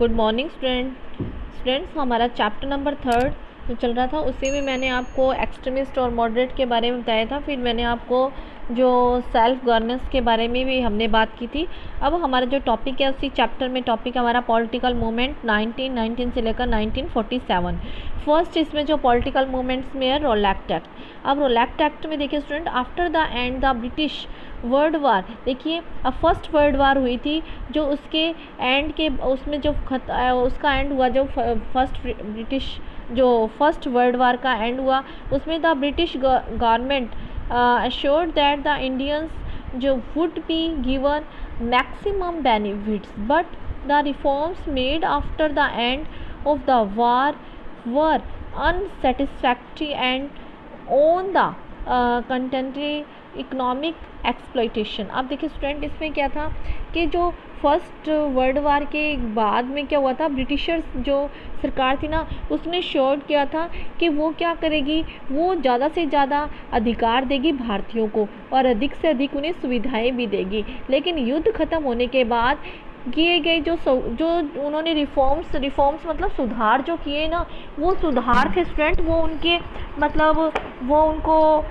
Good morning students. हमारा chapter number 3 जो चल रहा था उसी में मैंने आपको एक्सट्रीमिस्ट और मॉडरेट के बारे में बताया था। फिर मैंने आपको जो सेल्फ गवर्नेंस के बारे में भी हमने बात की थी। अब हमारा जो टॉपिक है उसी चैप्टर में टॉपिक हमारा पॉलिटिकल मूवमेंट 1919 से लेकर 1947। फर्स्ट इसमें जो पॉलिटिकल मूवमेंट्स में है रोलैक्ट एक्ट। अब रोलैक्ट एक्ट में देखिए student, after the end the British world war, देखिए अब फर्स्ट वर्ल्ड वार हुई थी जो उसके एंड के उसमें जो उसका एंड हुआ, जो फर्स्ट वर्ल्ड वार का एंड हुआ उसमें the British government assured that the Indians जो would be given maximum benefits, but the reforms made after the end of the war were unsatisfactory and on the contemporary economic exploitation। अब देखिए student, इसमें क्या था कि जो first world war के बाद में क्या हुआ था, ब्रिटिशर्स जो सरकार थी ना उसने श्योर किया था कि वो क्या करेगी, वो ज़्यादा से ज़्यादा अधिकार देगी भारतीयों को और अधिक से अधिक उन्हें सुविधाएं भी देगी। लेकिन युद्ध ख़त्म होने के बाद किए गए जो उन्होंने रिफॉर्म्स मतलब सुधार जो किए ना, वो सुधार थे स्टूडेंट, वो उनके मतलब वो उनको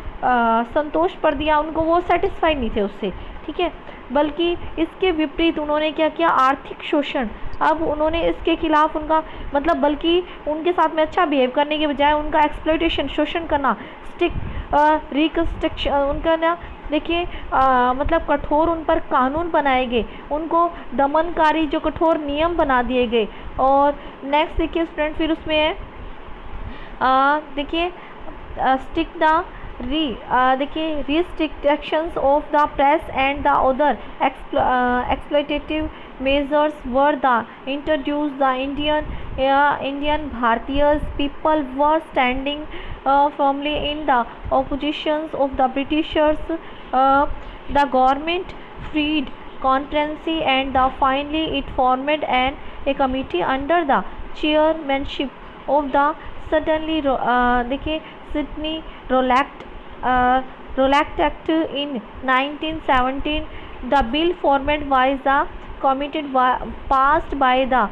संतोष पर दिया, उनको वो सेटिस्फाई नहीं थे उससे, ठीक है। बल्कि इसके विपरीत उन्होंने क्या किया, आर्थिक शोषण। अब उन्होंने इसके खिलाफ उनका मतलब बल्कि उनके साथ में अच्छा बिहेव करने के बजाय उनका एक्सप्लॉयटेशन, शोषण करना, रिकंस्ट्रक्शन उनका ना देखिए मतलब कठोर उन पर कानून बनाए गए, उनको दमनकारी जो कठोर नियम बना दिए गए। और नेक्स्ट देखिए स्टूडेंट, फिर उसमें है देखिए स्टिक द देखिए restrictions of the press and the other exploitative measures were the introduced the Indian Bharatiya's people were standing firmly in the oppositions of the Britishers. The government freed concurrency and finally it formed a committee under the chairmanship of the देखिए Sidney Rollackt Act in 1917. The bill formed by the committee passed by the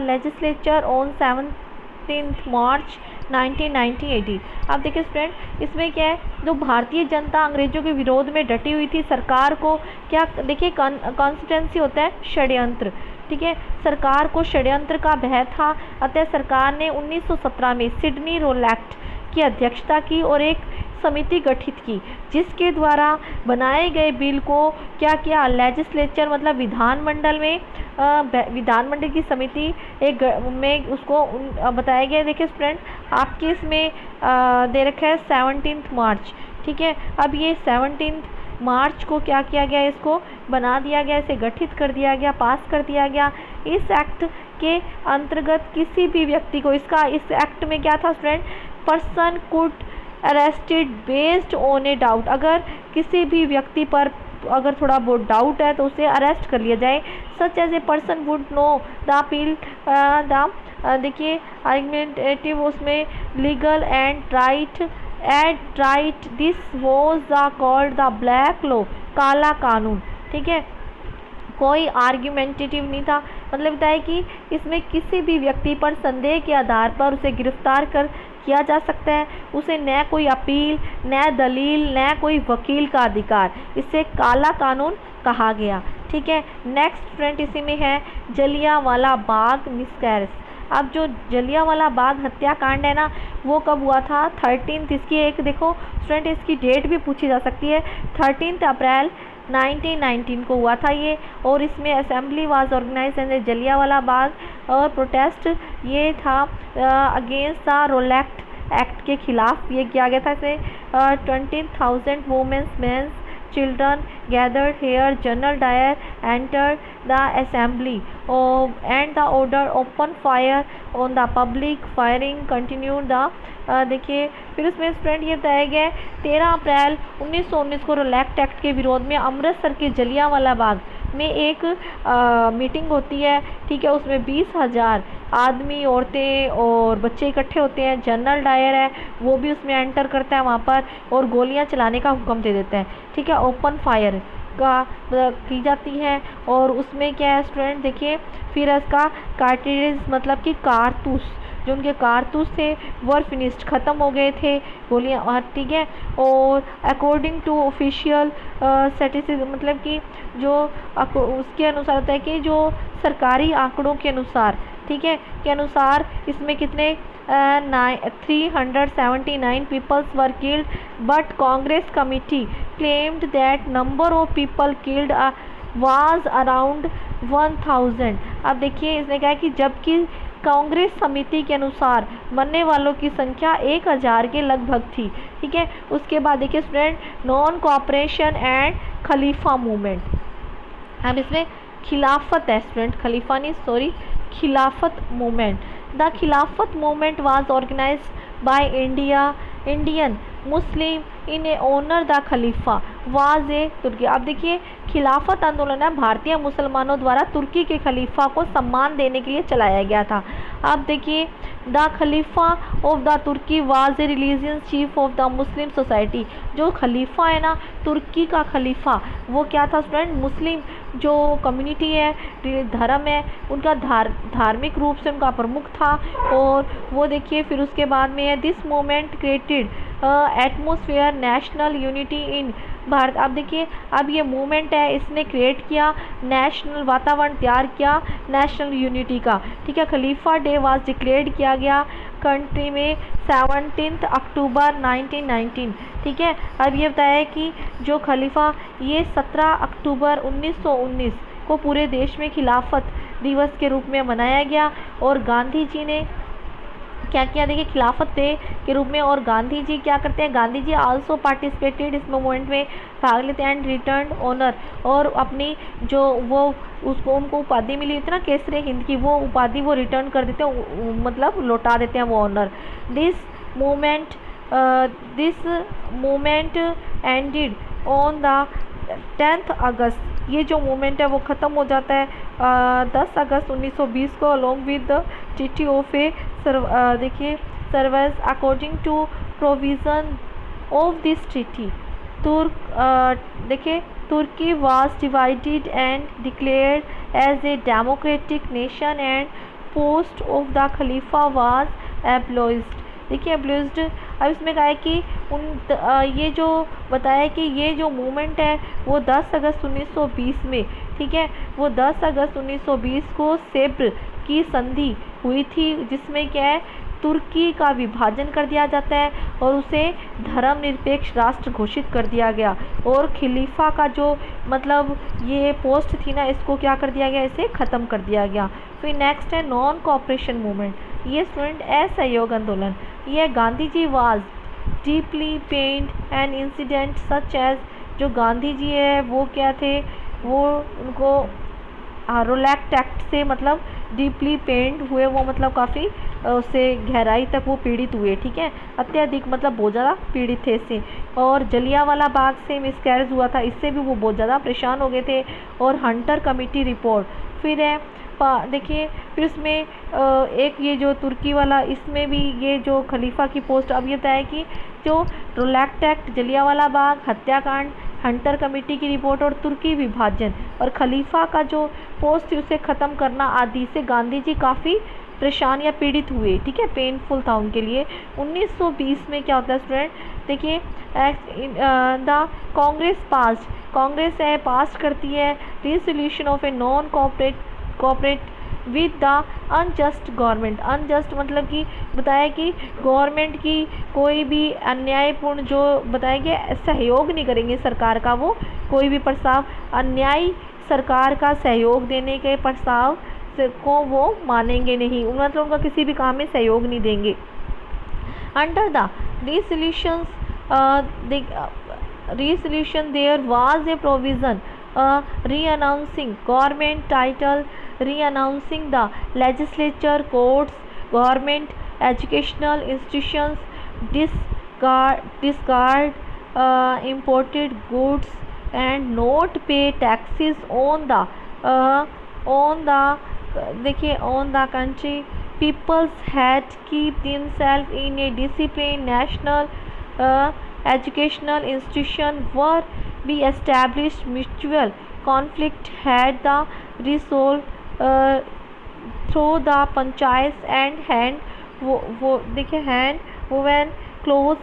legislature on 17th March 1980। अब देखिए student, इसमें क्या है, जो भारतीय जनता अंग्रेजों के विरोध में डटी हुई थी, सरकार को क्या देखिए कॉन्स्टिट्यूंसी होता है षड्यंत्र, ठीक है, सरकार को षड्यंत्र का भय था। अतः सरकार ने 1917 में सिडनी रोलैक्ट की अध्यक्षता की और एक समिति गठित की जिसके द्वारा बनाए गए बिल को क्या किया, लेजिस्लेचर मतलब विधानमंडल की समिति एक में उसको बताया गया। देखिए स्टूडेंट, आपके इसमें दे रखा है 17 मार्च, ठीक है। अब ये 17 मार्च को क्या किया गया, इसको बना दिया गया, इसे गठित कर दिया गया, पास कर दिया गया। इस एक्ट के अंतर्गत किसी भी व्यक्ति को इस एक्ट में क्या था student, person could arrested based on a doubt. अगर किसी भी व्यक्ति पर अगर थोड़ा बहुत डाउट है तो उसे अरेस्ट कर लिया जाए। Such as a person would know the appeal देखिए आर्गुमेंटेटिव उसमें legal and right this was the called the black law, काला कानून, ठीक है। कोई आर्ग्यूमेंटेटिव नहीं था, मतलब बताया कि इसमें किसी भी व्यक्ति पर संदेह के आधार पर उसे गिरफ्तार किया जा सकता है, उसे न कोई अपील, न दलील, न कोई वकील का अधिकार, इसे काला कानून कहा गया, ठीक है। नेक्स्ट फ्रेंड इसी में है जलियांवाला बाग मिसकैरेज। अब जो जलियांवाला बाग हत्याकांड है ना, वो कब हुआ था, 13 इसकी एक देखो स्टूडेंट, इसकी डेट भी पूछी जा सकती है, 13 अप्रैल 1919 को हुआ था ये। और इसमें असेंबली वाज ऑर्गेनाइज इन जलियांवाला बाग और प्रोटेस्ट ये था अगेंस्ट द रोलैक्ट एक्ट के खिलाफ ये किया गया था। इसमें 20,000 womens mens children gathered here. General Dyer entered the assembly and the order open fire on the public. Firing continued the देखिए फिर उसमें स्टूडेंट ये बताया गया 13 अप्रैल 1919 को रोलैक्ट एक्ट के विरोध में अमृतसर के जलियांवाला बाग में एक मीटिंग होती है, ठीक है। उसमें 20,000 आदमी, औरतें और बच्चे इकट्ठे होते हैं। जनरल डायर है वो भी उसमें एंटर करता है वहाँ पर और गोलियाँ चलाने का हुक्म दे देता है, ठीक है। ओपन फायर का की जाती है। और उसमें क्या है स्टूडेंट, देखिए फिर इसका कार्ट्रिज मतलब कि कारतूस, जो उनके कारतूस थे वर फिनिश्ड, ख़त्म हो गए थे गोलियाँ, और ठीक है। और अकॉर्डिंग टू ऑफिशियल स्टैटिस्टिक्स मतलब कि जो उसके अनुसार होता है कि जो सरकारी आंकड़ों के अनुसार, ठीक है, के अनुसार इसमें कितने 379 peoples were killed, but Congress committee claimed that number of people killed was around 1000। अब देखिए इसने कहा कि जबकि कांग्रेस समिति के अनुसार मरने वालों की संख्या 1000 के लगभग थी, ठीक है। उसके बाद देखिए student, non cooperation and Khalifa movement. अब इसमें खिलाफत है स्टूडेंट, खलीफा नहीं, sorry, Khilafat movement. The Khilafat movement was organised by Indian Muslim in a honour the Khalifa was a Turkey. अब देखिए खिलाफत आंदोलन है भारतीय मुसलमानों द्वारा तुर्की के खलीफा को सम्मान देने के लिए चलाया गया था। अब देखिए the Khalifa of the Turkey was a religious chief of the Muslim society. जो खलीफा है ना, तुर्की का खलीफा, वो क्या था स्टूडेंट, मुस्लिम जो कम्युनिटी है, धर्म है उनका, धार्मिक रूप से उनका प्रमुख था। और वो देखिए फिर उसके बाद में है this moment created atmosphere national unity in Bharat. अब देखिए अब ये मूवमेंट है, इसने क्रिएट किया नेशनल वातावरण तैयार किया नेशनल यूनिटी का, ठीक है। खलीफा डे वाज डिक्लेयर्ड किया गया कंट्री में 17 अक्टूबर 1919, ठीक है। अब ये बताया कि जो खलीफा ये 17 अक्टूबर 1919 को पूरे देश में खिलाफत दिवस के रूप में मनाया गया। और गांधी जी ने क्या किया, देखिए खिलाफत डे के रूप में। और गांधी जी क्या करते हैं, गांधी जी आल्सो पार्टिसिपेटेड इस मूवमेंट में भाग लेते हैं एंड रिटर्न ऑनर, और अपनी जो वो उसको उनको उपाधि मिली थी ना केसरी हिंद की, वो उपाधि वो रिटर्न कर देते हैं, मतलब लौटा देते हैं वो honour. This movement ended on the 10 अगस्त। ये जो मूवमेंट है वो ख़त्म हो जाता है 10 अगस्त 1920 को along with the treaty of a देखिए service according to provision of this treaty देखिए Turkey was divided and declared as a democratic nation and post of the Khalifa was abolished. देखिए एब्लोइज्ड। अब इसमें कहा है कि ये जो बताया कि ये जो मूवमेंट है वो 10 अगस्त 1920 में, ठीक है, वो 10 अगस्त 1920 को सेब्र की संधि हुई थी, जिसमें क्या है तुर्की का विभाजन कर दिया जाता है और उसे धर्मनिरपेक्ष राष्ट्र घोषित कर दिया गया। और खलीफा का जो मतलब ये पोस्ट थी ना, इसको क्या कर दिया गया, इसे ख़त्म कर दिया गया। फिर नेक्स्ट है नॉन कोऑपरेशन मूवमेंट। ये स्टूडेंट असहयोग आंदोलन, ये Gandhi ji was deeply pained an incident such as, जो गांधी जी है वो क्या थे, वो उनको रोलैक्ट एक्ट से मतलब डीपली पेन्ड हुए, वो मतलब काफ़ी उससे गहराई तक वो पीड़ित हुए, ठीक है, अत्यधिक मतलब बहुत ज़्यादा पीड़ित थे इससे। और जलियांवाला बाग से मिसकैरेज हुआ था, इससे भी वो बहुत ज़्यादा परेशान हो गए थे। और हंटर कमेटी रिपोर्ट फिर है देखिए, फिर इसमें एक ये जो तुर्की वाला, इसमें भी ये जो खलीफा की पोस्ट, अब ये बताया कि जो रोलैक्ट एक्ट, जलियांवाला बाग हत्याकांड, हंटर कमेटी की रिपोर्ट और तुर्की विभाजन और खलीफा का जो पोस्ट थी उसे ख़त्म करना आदि से गांधी जी काफ़ी परेशान या पीड़ित हुए, ठीक है, पेनफुल था उनके लिए। 1920 में क्या होता है स्टूडेंट, देखिए द कांग्रेस पास करती है resolution of a non cooperate with the unjust government. Unjust मतलब कि बताया कि गवर्नमेंट की कोई भी अन्यायपूर्ण जो बताया गया सहयोग नहीं करेंगे सरकार का, वो कोई भी प्रस्ताव अन्यायी सरकार का सहयोग देने के प्रस्ताव को वो मानेंगे नहीं, मतलब उनका किसी भी काम में सहयोग नहीं देंगे। Under the resolution there was a provision re-announcing government title, re-announcing the legislature, courts, government educational institutions, discard imported goods and not pay taxes on the country. Peoples had keep themselves in a disciplined national educational institution were be establish mutual conflict had the resolve through the panchayat and hand वो देखिए hand woven close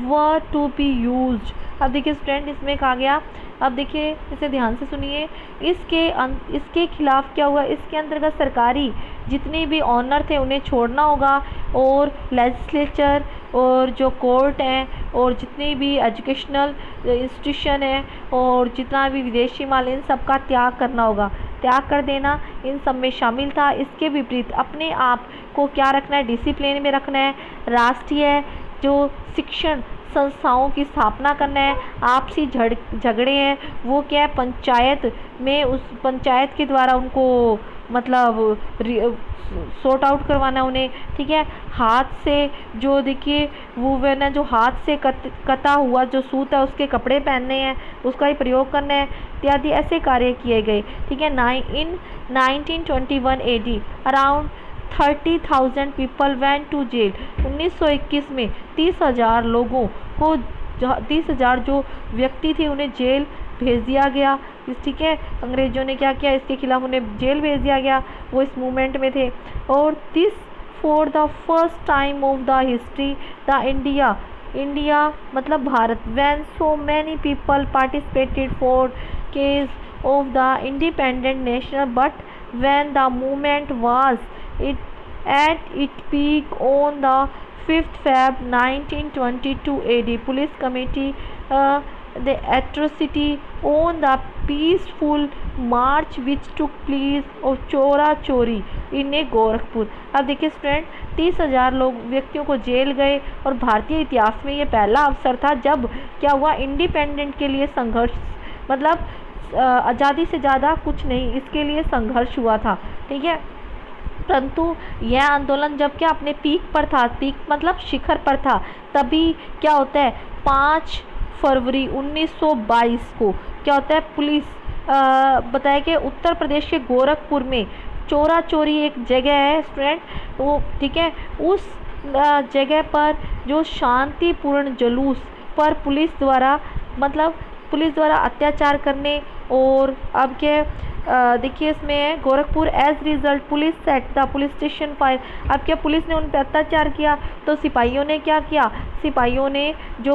were to be used. अब देखिए student इसमें कहा गया, अब देखिए इसे ध्यान से सुनिए, इसके खिलाफ क्या हुआ, इसके अंतर्गत सरकारी जितने भी ऑनर थे उन्हें छोड़ना होगा और लेजिस्लेचर और जो कोर्ट हैं और जितनी भी एजुकेशनल इंस्टीट्यूशन है और जितना भी विदेशी माल इन सब का त्याग करना होगा, त्याग कर देना इन सब में शामिल था। इसके विपरीत अपने आप को क्या रखना है, डिसिप्लिन में रखना है, राष्ट्रीय जो शिक्षण संस्थाओं की स्थापना करना है, आपसी झगड़े हैं वो क्या है पंचायत में, उस पंचायत के द्वारा उनको मतलब सॉर्ट आउट करवाना उन्हें, ठीक है। हाथ से जो देखिए वो वे ना जो हाथ से कता हुआ जो सूत है उसके कपड़े पहनने हैं, उसका ही प्रयोग करना है इत्यादि ऐसे कार्य किए गए, ठीक है। In 1921 AD around 30,000 people went to jail. 1921 में 30,000 लोगों को 30,000 जो व्यक्ति थे उन्हें जेल भेज दिया गया, ठीक है। अंग्रेज़ों ने क्या किया, इसके खिलाफ उन्हें जेल भेज दिया गया, वो इस मूवमेंट में थे। और this for the first time of the history the India मतलब भारत when so many people participated for case of the independent nation but when the movement was at its peak on the 5th Feb 1922 AD, police committee the atrocity on the peaceful march which took place of चोरा चोरी in Gorakhpur. अब देखिए student 30,000 लोग व्यक्तियों को jail गए और भारतीय इतिहास में ये पहला अवसर था जब क्या हुआ, इंडिपेंडेंट के लिए संघर्ष, मतलब आज़ादी से ज़्यादा कुछ नहीं, इसके लिए संघर्ष हुआ था, ठीक है। परंतु यह आंदोलन जब क्या अपने पीक पर था, पीक मतलब शिखर पर था, तभी क्या होता है 5 फरवरी 1922 को क्या होता है, पुलिस बताया कि उत्तर प्रदेश के गोरखपुर में चोरा चोरी एक जगह है स्टूडेंट, वो ठीक है, उस जगह पर जो शांतिपूर्ण जुलूस पर पुलिस द्वारा अत्याचार करने और अब के देखिए इसमें Gorakhpur as result police set the police station fire. अब क्या पुलिस ने उन पर अत्याचार किया तो सिपाहियों ने क्या किया, सिपाहियों ने जो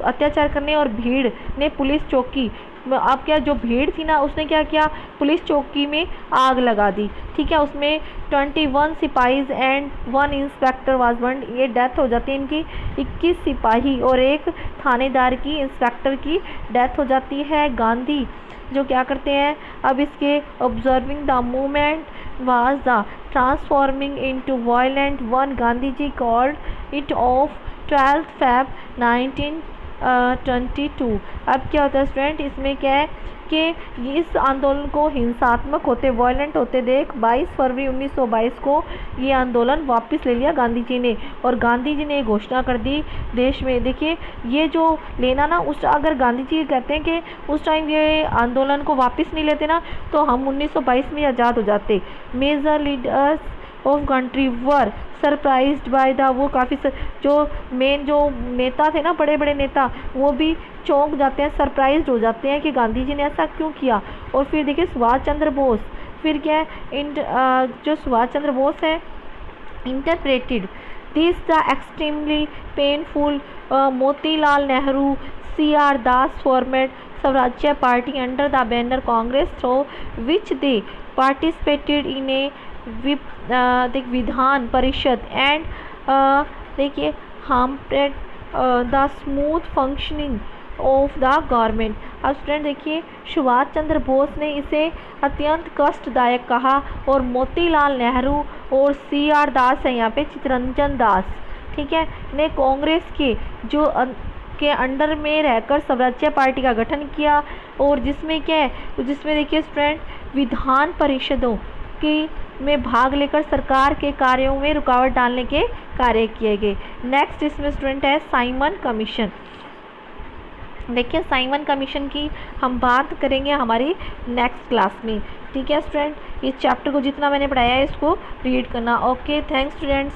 अत्याचार करने और भीड़ ने पुलिस चौकी, अब क्या जो भीड़ थी ना उसने क्या किया, पुलिस चौकी में आग लगा दी, ठीक है। उसमें 21 सिपाहीज एंड 1 इंस्पेक्टर वाज बर्न्ड, ये डेथ हो जाती है इनकी, 21 सिपाही और एक थानेदार की, इंस्पेक्टर की डेथ हो जाती है। गांधी जो क्या करते हैं, अब इसके observing the movement was the transforming into violent one, Gandhi ji called it off 12 Feb 1922। अब क्या होता है स्टूडेंट, इसमें क्या है कि इस आंदोलन को हिंसात्मक होते, वायलेंट होते देख 22 फरवरी 1922 को ये आंदोलन वापस ले लिया गांधी जी ने, और गांधी जी ने घोषणा कर दी देश में। देखिए ये जो लेना ना, उस अगर गांधी जी कहते हैं कि उस टाइम ये आंदोलन को वापस नहीं लेते ना तो हम 1922 में आज़ाद हो जाते। Major leaders of country were surprised by the, वो काफ़ी जो मेन जो नेता थे ना, बड़े बड़े नेता, वो भी चौंक जाते हैं, सरप्राइज्ड हो जाते हैं कि गांधी जी ने ऐसा क्यों किया। और फिर देखिए सुभाष चंद्र बोस, फिर क्या है जो सुभाष चंद्र बोस है, interpreted this the extremely painful Motilal Nehru CR Das formed Swarajya party under the banner Congress through which they participated in a Vidhan Parishad and देखिए hampered the smooth functioning of the government. अब स्टूडेंट देखिए सुभाष चंद्र बोस ने इसे अत्यंत कष्टदायक कहा, और मोतीलाल नेहरू और CR दास है यहाँ पे, चित्तरंजन दास, ठीक है, ने कांग्रेस के जो के अंडर में रहकर स्वराज्य पार्टी का गठन किया, और जिसमें क्या है, जिसमें देखिए स्टूडेंट विधान परिषदों की में भाग लेकर सरकार के कार्यों में रुकावट डालने के कार्य किए गए। नेक्स्ट इसमें स्टूडेंट है साइमन कमीशन। देखिए साइमन कमीशन की हम बात करेंगे हमारी नेक्स्ट क्लास में, ठीक है स्टूडेंट। इस चैप्टर को जितना मैंने पढ़ाया है इसको रीड करना। Okay, thanks students.